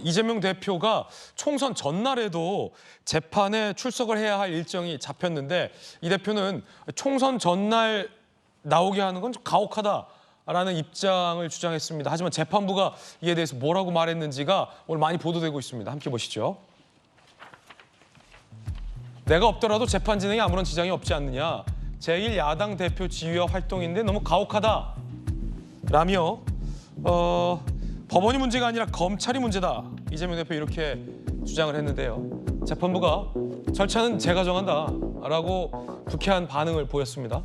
이재명 대표가 총선 전날에도 재판에 출석을 해야 할 일정이 잡혔는데 이 대표는 총선 전날 나오게 하는 건 좀 가혹하다라는 입장을 주장했습니다. 하지만 재판부가 이에 대해서 뭐라고 말했는지가 오늘 많이 보도되고 있습니다. 함께 보시죠. 내가 없더라도 재판 진행에 아무런 지장이 없지 않느냐. 제1야당 대표 지휘와 활동인데 너무 가혹하다라며 법원이 문제가 아니라 검찰이 문제다. 이재명 대표 이렇게 주장을 했는데요. 재판부가 절차는 제가 정한다라고 불쾌한 반응을 보였습니다.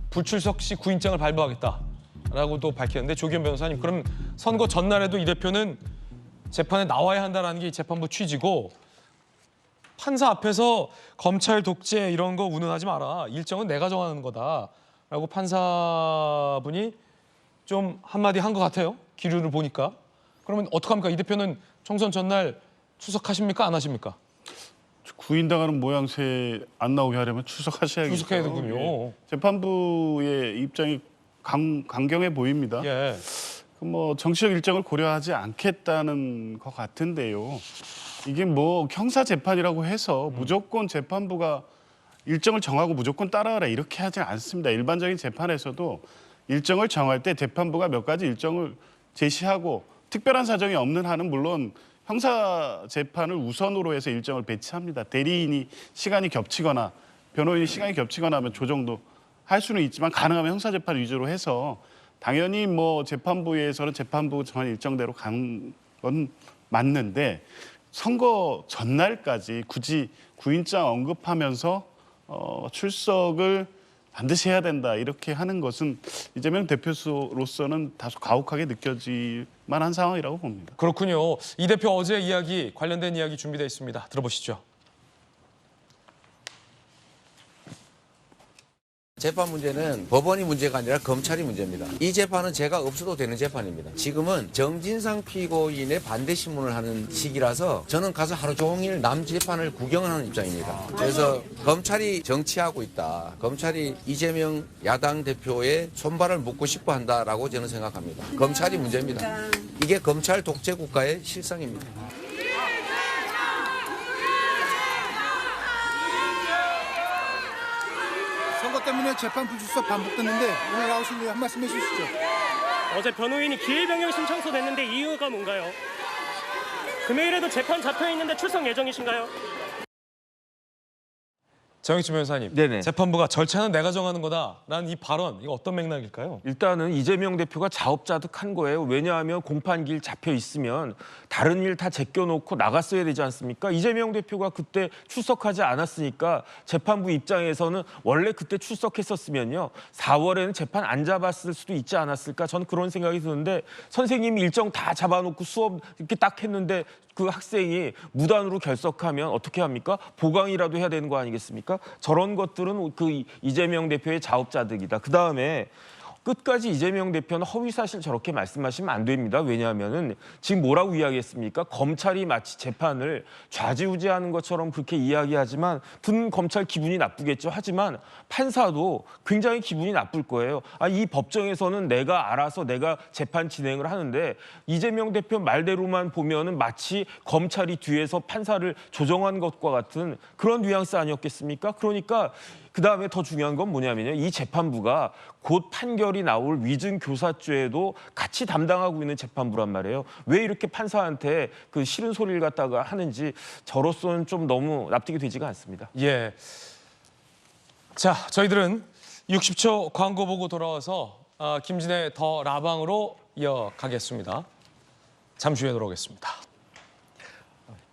불출석 시 구인장을 발부하겠다라고도 밝혔는데 조기현 변호사님, 그럼 선거 전날에도 이 대표는 재판에 나와야 한다는 게 재판부 취지고 판사 앞에서 검찰 독재 이런 거 운운하지 마라. 일정은 내가 정하는 거다라고 판사분이 좀 한마디 한 것 같아요. 기류를 보니까. 그러면 어떡합니까? 이 대표는 총선 전날 출석하십니까? 안 하십니까? 구인당하는 모양새 안 나오게 하려면 출석하셔야겠죠. 출석해야 되군요. 예. 재판부의 입장이 강경해 보입니다. 예. 뭐 정치적 일정을 고려하지 않겠다는 것 같은데요. 이게 뭐 형사 재판이라고 해서 무조건 재판부가 일정을 정하고 무조건 따라하라 이렇게 하지 않습니다. 일반적인 재판에서도 일정을 정할 때 재판부가 몇 가지 일정을 제시하고 특별한 사정이 없는 한은 물론 형사 재판을 우선으로 해서 일정을 배치합니다. 대리인이 시간이 겹치거나 변호인이 시간이 겹치거나 하면 조정도 할 수는 있지만 가능하면 형사 재판 위주로 해서 당연히 뭐 재판부에서는 재판부 정한 일정대로 가는 건 맞는데 선거 전날까지 굳이 구인장 언급하면서 출석을 반드시 해야 된다 이렇게 하는 것은 이재명 대표로서는 다소 가혹하게 느껴질 만한 상황이라고 봅니다. 그렇군요. 이 대표 어제 이야기, 관련된 이야기 준비되어 있습니다. 들어보시죠. 재판 문제는 법원이 문제가 아니라 검찰이 문제입니다. 이 재판은 제가 없어도 되는 재판입니다. 지금은 정진상 피고인의 반대 신문을 하는 시기라서 저는 가서 하루 종일 남 재판을 구경하는 입장입니다. 그래서 검찰이 정치하고 있다. 검찰이 이재명 야당 대표의 손발을 묶고 싶어 한다라고 저는 생각합니다. 검찰이 문제입니다. 이게 검찰 독재 국가의 실상입니다. 선거 때문에 재판 불출석 반복됐는데 오늘 나오신 분 한 말씀 해주시죠. 어제 변호인이 기일변경 신청서 냈는데 이유가 뭔가요? 금요일에도 재판 잡혀 있는데 출석 예정이신가요? 정익진 변호사님, 네네. 재판부가 절차는 내가 정하는 거다라는 이 발언, 이거 어떤 맥락일까요? 일단은 이재명 대표가 자업자득한 거예요. 왜냐하면 공판기일 잡혀 있으면 다른 일 다 제껴놓고 나갔어야 되지 않습니까? 이재명 대표가 그때 출석하지 않았으니까 재판부 입장에서는 원래 그때 출석했었으면요 4월에는 재판 안 잡았을 수도 있지 않았을까? 저는 그런 생각이 드는데 선생님이 일정 다 잡아놓고 수업 이렇게 딱 했는데 그 학생이 무단으로 결석하면 어떻게 합니까? 보강이라도 해야 되는 거 아니겠습니까? 저런 것들은 그 이재명 대표의 자업자득이다. 그다음에 끝까지 이재명 대표는 허위사실 저렇게 말씀하시면 안 됩니다. 왜냐하면은 지금 뭐라고 이야기했습니까? 검찰이 마치 재판을 좌지우지하는 것처럼 그렇게 이야기하지만 듣는 검찰 기분이 나쁘겠죠. 하지만 판사도 굉장히 기분이 나쁠 거예요. 이 법정에서는 내가 알아서 내가 재판 진행을 하는데 이재명 대표 말대로만 보면은 마치 검찰이 뒤에서 판사를 조정한 것과 같은 그런 뉘앙스 아니었겠습니까? 그러니까 그다음에 더 중요한 건 뭐냐면요. 이 재판부가 곧 판결이 나올 위증교사죄도 같이 담당하고 있는 재판부란 말이에요. 왜 이렇게 판사한테 그 싫은 소리를 갖다가 하는지 저로서는 좀 너무 납득이 되지가 않습니다. 예. 자, 저희들은 60초 광고 보고 돌아와서 김진애 더 라방으로 이어가겠습니다. 잠시 후에 돌아오겠습니다.